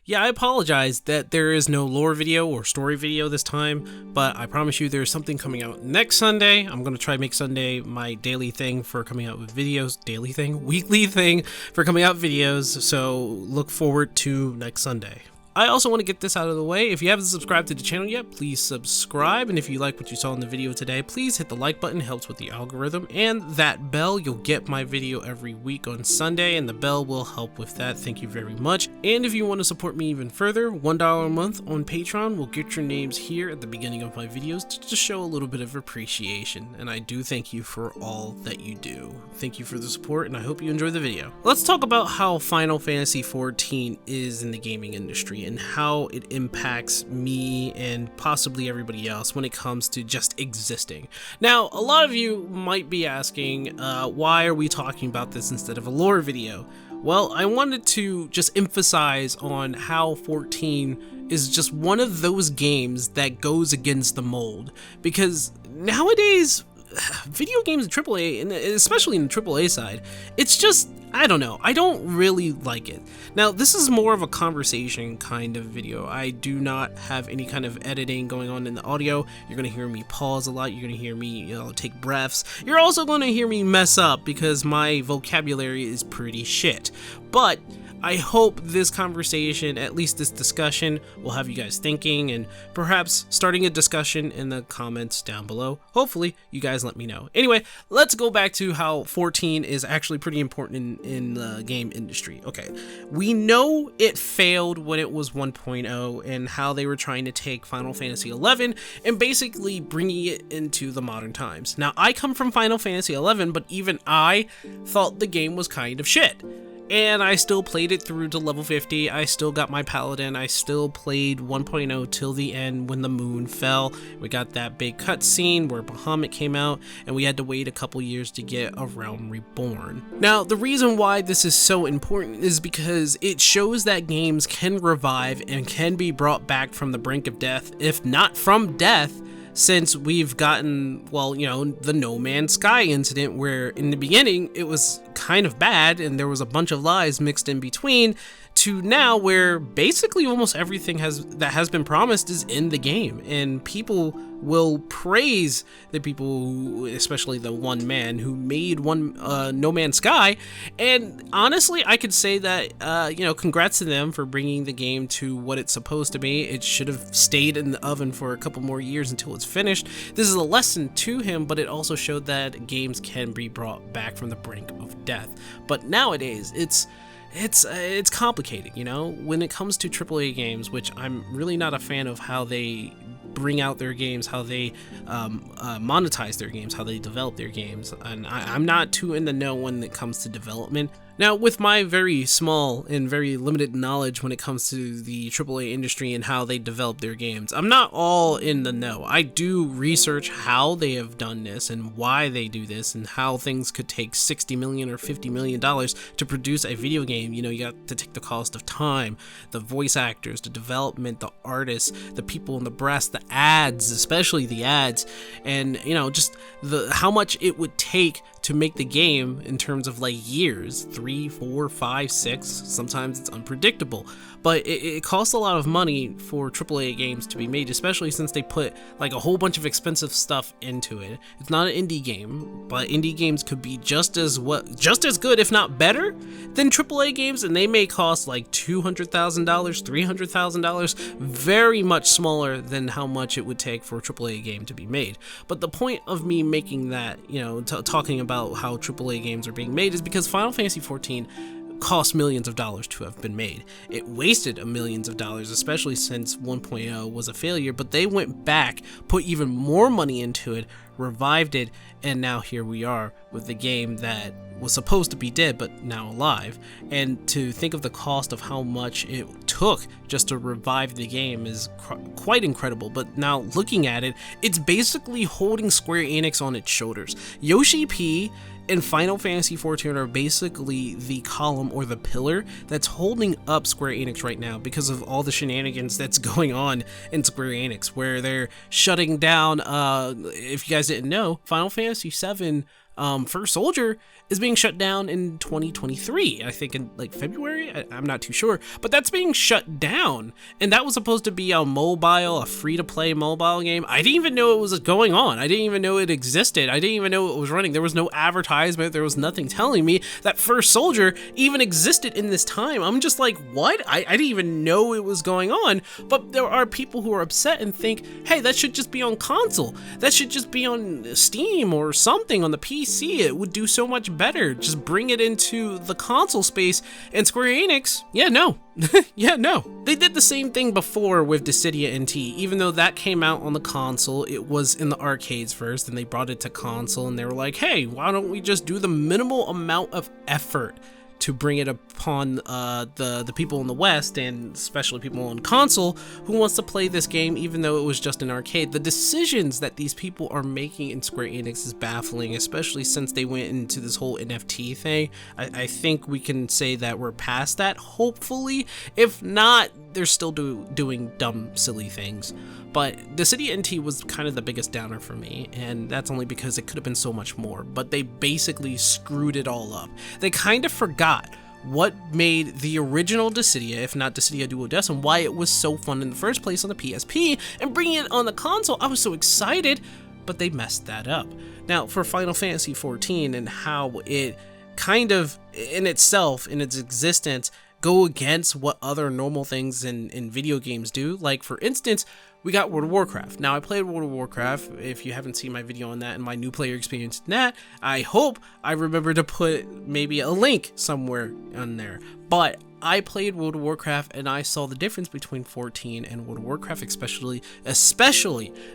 Yeah, I apologize that there is no lore video or story video this time, but I promise you there's something coming out next Sunday. I'm going to try to make Sunday my daily thing for coming out with videos. Daily thing? Weekly thing for coming out videos, so look forward to next Sunday. I also want to get this out of the way. If you haven't subscribed to the channel yet, please subscribe. And if you like what you saw in the video today, please hit the like button. It helps with the algorithm. And that bell, you'll get my video every week on Sunday, and the bell will help with that. Thank you very much. And if you want to support me even further, $1 a month on Patreon will get your names here at the beginning of my videos to just show a little bit of appreciation. And I do thank you for all that you do. Thank you for the support, and I hope you enjoy the video. Let's talk about how Final Fantasy XIV is in the gaming industry and how it impacts me and possibly everybody else when it comes to just existing. Now, a lot of you might be asking, why are we talking about this instead of a lore video? Well, I wanted to just emphasize on how 14 is just one of those games that goes against the mold, because nowadays video games in AAA, and especially in the AAA side, it's just, I don't know, I don't really like it. Now, this is more of a conversation kind of video. I do not have any kind of editing going on in the audio. You're going to hear me pause a lot. You're going to hear me, take breaths. You're also going to hear me mess up because my vocabulary is pretty shit. But I hope this conversation, at least this discussion, will have you guys thinking and perhaps starting a discussion in the comments down below. Hopefully, you guys let me know. Anyway, let's go back to how 14 is actually pretty important in the game industry. Okay, we know it failed when it was 1.0 and how they were trying to take Final Fantasy XI and basically bringing it into the modern times. Now, I come from Final Fantasy XI, but even I thought the game was kind of shit. And I still played it through to level 50, I still got my paladin, I still played 1.0 till the end when the moon fell. We got that big cutscene where Bahamut came out, and we had to wait a couple years to get A Realm Reborn. Now, the reason why this is so important is because it shows that games can revive and can be brought back from the brink of death, if not from death, since we've gotten, well, the No Man's Sky incident where in the beginning it was kind of bad and there was a bunch of lies mixed in between, to now where basically almost everything that has been promised is in the game, and people will praise the people who, especially the one man who made No Man's Sky. And honestly, I could say that congrats to them for bringing the game to what it's supposed to be. It should have stayed in the oven for a couple more years until it's finished. This is a lesson to him, but it also showed that games can be brought back from the brink of death. But nowadays, it's complicated, when it comes to AAA games, which I'm really not a fan of how they bring out their games, how they monetize their games, how they develop their games, and I'm not too in the know when it comes to development. Now, with my very small and very limited knowledge when it comes to the AAA industry and how they develop their games, I'm not all in the know. I do research how they have done this and why they do this and how things could take $60 million or $50 million to produce a video game. You got to take the cost of time, the voice actors, the development, the artists, the people in the brass, the ads, especially the ads, and just how much it would take to make the game in terms of years, 3, 4, 5, 6, sometimes it's unpredictable, but it costs a lot of money for AAA games to be made, especially since they put a whole bunch of expensive stuff into it. It's not an indie game, but indie games could be just as good, if not better, than AAA games, and they may cost $200,000, $300,000, very much smaller than how much it would take for a AAA game to be made. But the point of me making that, talking about how AAA games are being made is because Final Fantasy XIV cost millions of dollars to have been made. It wasted millions of dollars, especially since 1.0 was a failure, but they went back, put even more money into it, revived it, and now here we are with the game that was supposed to be dead but now alive. And to think of the cost of how much it took just to revive the game is quite incredible. But now looking at it, it's basically holding Square Enix on its shoulders. Yoshi P and Final Fantasy XIV are basically the column or the pillar that's holding up Square Enix right now because of all the shenanigans that's going on in Square Enix, where they're shutting down, if you guys didn't know, Final Fantasy VII First Soldier is being shut down in 2023. I think in like February, I'm not too sure, but that's being shut down. And that was supposed to be a mobile, a free-to-play mobile game. I didn't even know it was going on. I didn't even know it existed. I didn't even know it was running. There was no advertisement. There was nothing telling me that First Soldier even existed in this time. I'm just like, what? I didn't even know it was going on. But there are people who are upset and think, hey, that should just be on console. That should just be on Steam or something on the PC. It would do so much better. Just bring it into the console space. And Square Enix, yeah, no. Yeah, no. They did the same thing before with Dissidia NT. Even though that came out on the console, it was in the arcades first, and they brought it to console, and they were like, hey, why don't we just do the minimal amount of effort to bring it upon the people in the West, and especially people on console who wants to play this game even though it was just an arcade. The decisions that these people are making in Square Enix is baffling, especially since they went into this whole NFT thing. I think we can say that we're past that, hopefully. If not, they're still doing dumb, silly things. But Dissidia NT was kind of the biggest downer for me, and that's only because it could have been so much more. But they basically screwed it all up. They kind of forgot what made the original Dissidia, if not Dissidia Duodecim, and why it was so fun in the first place on the PSP, and bringing it on the console, I was so excited, but they messed that up. Now, for Final Fantasy XIV and how it kind of, in itself, in its existence, go against what other normal things in video games do. Like, for instance, we got World of Warcraft. Now, I played World of Warcraft. If you haven't seen my video on that and my new player experience in that, I hope I remember to put maybe a link somewhere on there. But I played World of Warcraft and I saw the difference between 14 and World of Warcraft, especially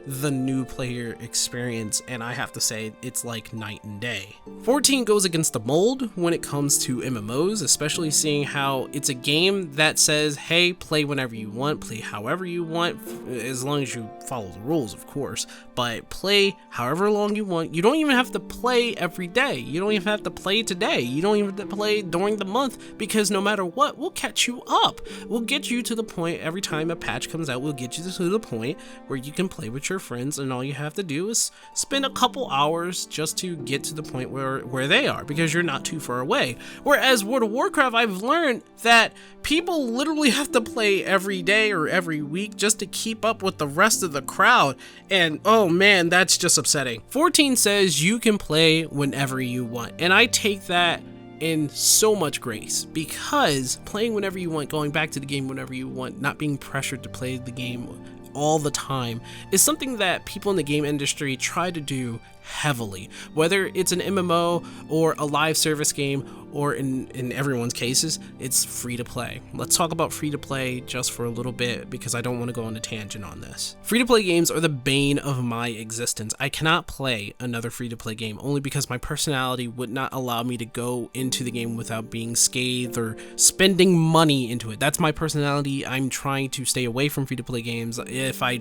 the new player experience, and I have to say it's like night and day. 14 goes against the mold when it comes to MMOs, especially seeing how it's a game that says, hey, play whenever you want, play however you want, as long as you follow the rules, of course, but play however long you want. You don't even have to play every day. You don't even have to play today. You don't even have to play during the month, because no matter what, we'll catch you up. We'll get you to the point every time a patch comes out. We'll get you to the point where you can play with your friends, and all you have to do is spend a couple hours just to get to the point where they are, because you're not too far away. Whereas World of Warcraft, I've learned that people literally have to play every day or every week just to keep up with the rest of the crowd, and oh man, that's just upsetting. 14 says you can play whenever you want, and I take that in so much grace, because playing whenever you want, going back to the game whenever you want, not being pressured to play the game all the time, is something that people in the game industry try to do heavily, whether it's an MMO or a live service game, or in everyone's cases, it's free to play. Let's talk about free to play just for a little bit, because I don't want to go on a tangent on this. Free to play games are the bane of my existence. I cannot play another free to play game, only because my personality would not allow me to go into the game without being scathed or spending money into it. That's my personality. I'm trying to stay away from free to play games. If I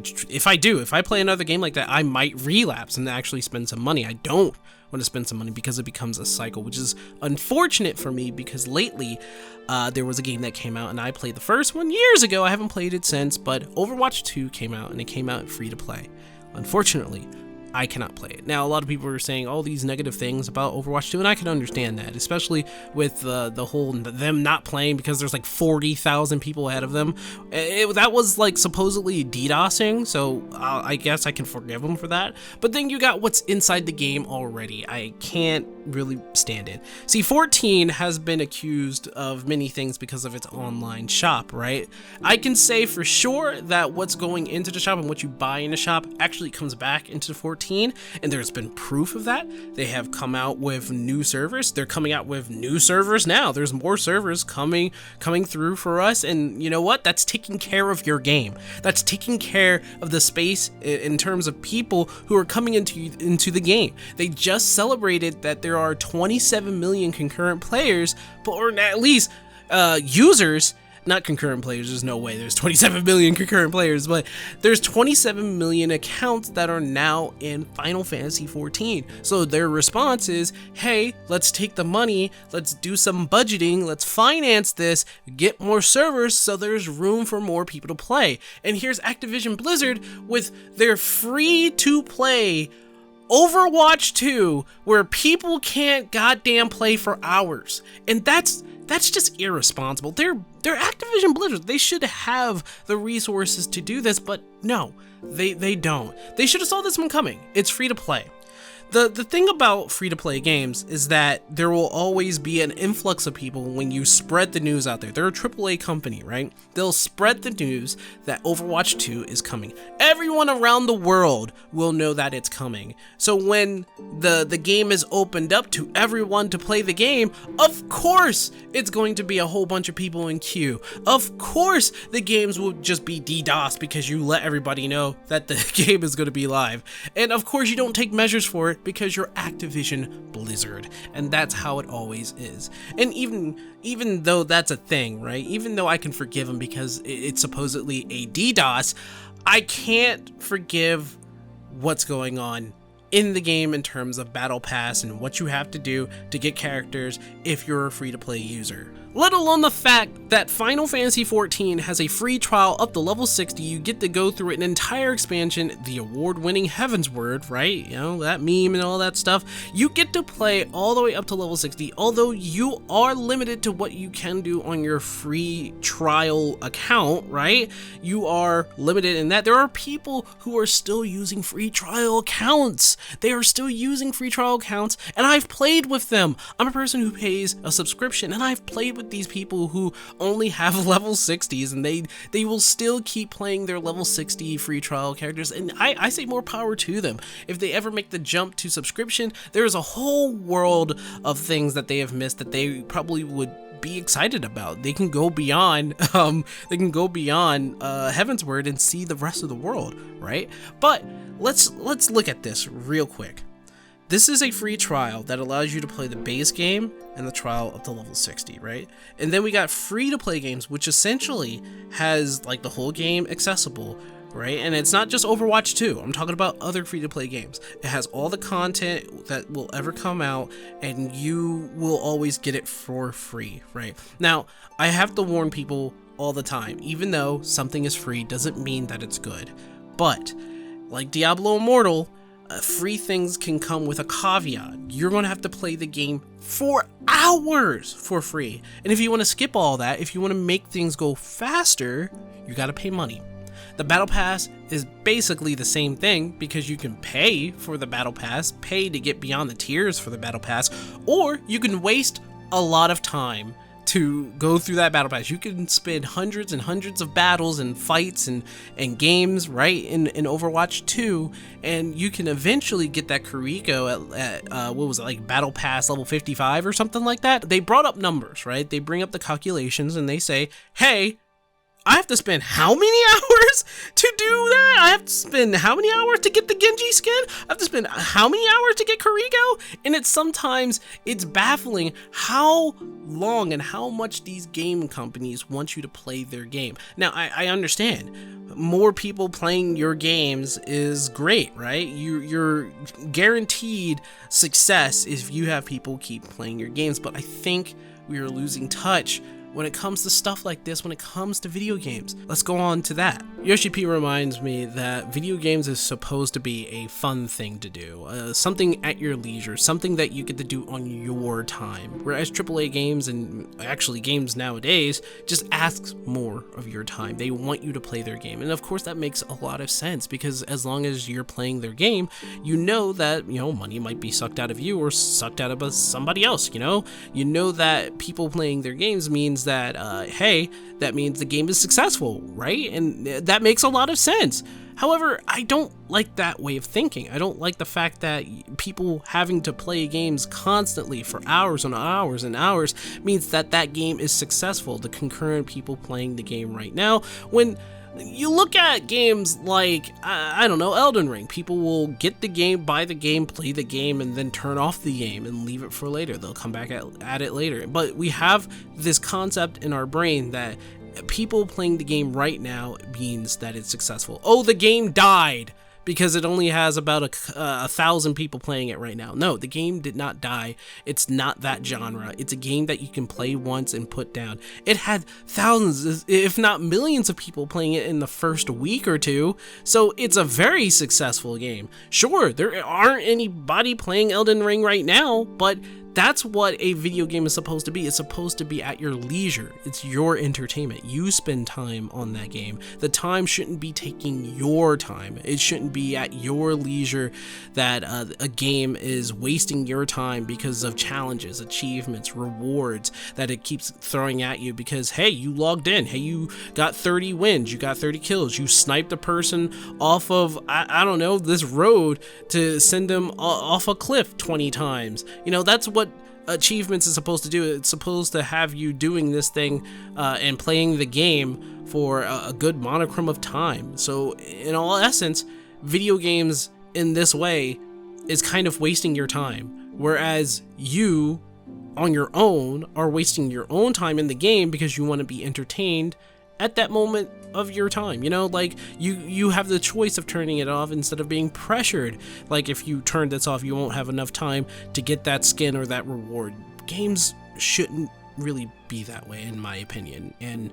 play another game like that, I might relapse and actually spend some money. I don't want to spend some money, because it becomes a cycle, which is unfortunate for me, because lately there was a game that came out and I played the first one years ago. I haven't played it since, but Overwatch 2 came out, and it came out free to play. Unfortunately, I cannot play it. Now, a lot of people are saying all these negative things about Overwatch 2, and I can understand that, especially with the whole them not playing because there's like 40,000 people ahead of them. That was like supposedly DDoSing, so I guess I can forgive them for that. But then you got what's inside the game already. I can't really stand it. See, 14 has been accused of many things because of its online shop, right? I can say for sure that what's going into the shop and what you buy in the shop actually comes back into 14, and there's been proof of that. They have come out with new servers. They're coming out with new servers now. There's more servers coming through for us, and you know what? That's taking care of your game. That's taking care of the space in terms of people who are coming into the game. They just celebrated that there are 27 million concurrent players, or at least users. Not concurrent players, there's no way there's 27 million concurrent players, but there's 27 million accounts that are now in Final Fantasy XIV. So their response is, hey, let's take the money, let's do some budgeting, let's finance this, get more servers so there's room for more people to play. And here's Activision Blizzard with their free-to-play Overwatch 2, where people can't goddamn play for hours. And that's just irresponsible. They're Activision Blizzard. They should have the resources to do this, but no, they don't. They should have saw this one coming. It's free to play. The thing about free-to-play games is that there will always be an influx of people when you spread the news out there. They're a AAA company, right? They'll spread the news that Overwatch 2 is coming. Everyone around the world will know that it's coming. So when the game is opened up to everyone to play the game, of course it's going to be a whole bunch of people in queue. Of course the games will just be DDoS because you let everybody know that the game is going to be live. And of course you don't take measures for it because you're Activision Blizzard, and that's how it always is. And even though that's a thing, right? Even though I can forgive them because it's supposedly a DDoS, I can't forgive what's going on in the game in terms of Battle Pass and what you have to do to get characters if you're a free-to-play user. Let alone the fact that Final Fantasy XIV has a free trial up to level 60. You get to go through an entire expansion, the award-winning Heavensward, right? You know, that meme and all that stuff. You get to play all the way up to level 60, although you are limited to what you can do on your free trial account, right? You are limited in that. There are people who are still using free trial accounts. They are still using free trial accounts, and I've played with them. I'm a person who pays a subscription, and I've played with these people who only have level 60s, and they will still keep playing their level 60 free trial characters, and I say more power to them. If they ever make the jump to subscription, there is a whole world of things that they have missed that they probably would be excited about. They can go beyond Heavensward and see the rest of the world, right? But let's look at this real quick. This is a free trial that allows you to play the base game and the trial up to level 60, right? And then we got free to play games, which essentially has like the whole game accessible, right? And it's not just Overwatch 2. I'm talking about other free to play games. It has all the content that will ever come out, and you will always get it for free, right? Now, I have to warn people all the time, even though something is free doesn't mean that it's good. But like Diablo Immortal, free things can come with a caveat. You're going to have to play the game for hours for free. And if you want to skip all that, if you want to make things go faster, you got to pay money. The Battle Pass is basically the same thing because you can pay for the Battle Pass, pay to get beyond the tiers for the Battle Pass, or you can waste a lot of time to go through that Battle Pass. You can spend hundreds and hundreds of battles and fights and games, right, in Overwatch 2, and you can eventually get that Kuriko at what was it, like Battle Pass level 55 or something like that. They brought up numbers, right? They bring up the calculations and they say, hey, I have to spend how many hours to do that? I have to spend how many hours to get the Genji skin? I have to spend how many hours to get Kuriko? And it's baffling how long and how much these game companies want you to play their game. Now, I understand. More people playing your games is great, right? You're guaranteed success if you have people keep playing your games, but I think we are losing touch when it comes to stuff like this, when it comes to video games. Let's go on to that. Yoshi P reminds me that video games is supposed to be a fun thing to do, something at your leisure, something that you get to do on your time. Whereas AAA games, and actually games nowadays, just asks more of your time. They want you to play their game. And of course that makes a lot of sense, because as long as you're playing their game, you know that, money might be sucked out of you or sucked out of somebody else, You know that people playing their games means that, hey, that means the game is successful, right? And that makes a lot of sense. However, I don't like that way of thinking. I don't like the fact that people having to play games constantly for hours and hours and hours means that that game is successful, the concurrent people playing the game right now. When you look at games like, I don't know, Elden Ring, people will get the game, buy the game, play the game, and then turn off the game and leave it for later. They'll come back at it later. But we have this concept in our brain that people playing the game right now means that it's successful. Oh, the game died. because it only has about 1,000 people playing it right now. No, the game did not die. It's not that genre. It's a game that you can play once and put down. It had thousands, if not millions of people playing it in the first week or two, so it's a very successful game. Sure, there aren't anybody playing Elden Ring right now, but that's what a video game is supposed to be. It's supposed to be at your leisure. It's your entertainment. You spend time on that game. The time shouldn't be taking your time. It shouldn't be at your leisure that a game is wasting your time because of challenges, achievements, rewards that it keeps throwing at you because, hey, you logged in. Hey, you got 30 wins. You got 30 kills. You sniped a person off of, I don't know, this road to send them off a cliff 20 times. You know, that's what achievements is supposed to do. It's supposed to have you doing this thing and playing the game for a good monochrome of time. So in all essence, video games in this way is kind of wasting your time, whereas you on your own are wasting your own time in the game because you want to be entertained at that moment of your time. You know, like you have the choice of turning it off instead of being pressured. Like if you turn this off, you won't have enough time to get that skin or that reward. Games shouldn't really be that way, in my opinion, and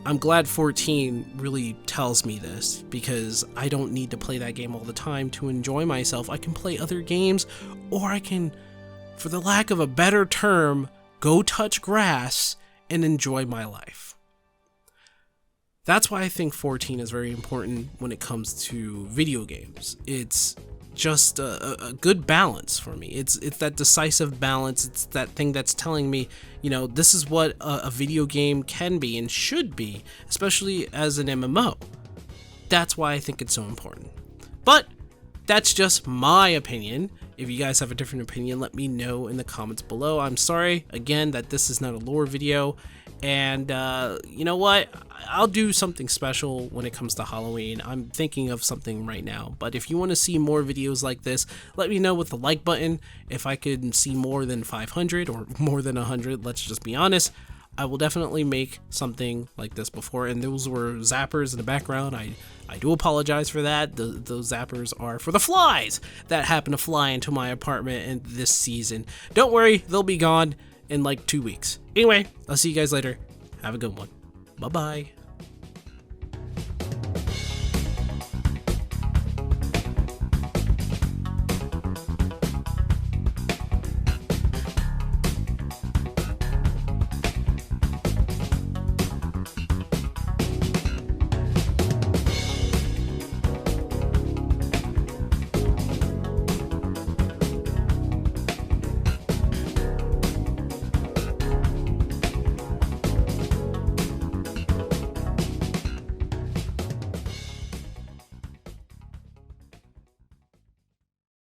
I'm glad 14 really tells me this, because I don't need to play that game all the time to enjoy myself. I can play other games, or I can, for the lack of a better term, go touch grass and enjoy my life. That's why I think 14 is very important when it comes to video games. It's just a good balance for me. It's that decisive balance. It's that thing that's telling me, you know, this is what a video game can be and should be, especially as an MMO. That's why I think it's so important. But that's just my opinion. If you guys have a different opinion, let me know in the comments below. I'm sorry, again, that this is not a lore video. And you know what? I'll do something special when it comes to Halloween. I'm thinking of something right now. But if you want to see more videos like this, let me know with the like button. If I could see more than 500 or more than 100, let's just be honest, I will definitely make something like this before. And those were zappers in the background. I do apologize for that. Those zappers are for the flies that happen to fly into my apartment in this season. Don't worry, they'll be gone in like 2 weeks. Anyway, I'll see you guys later. Have a good one. Bye-bye.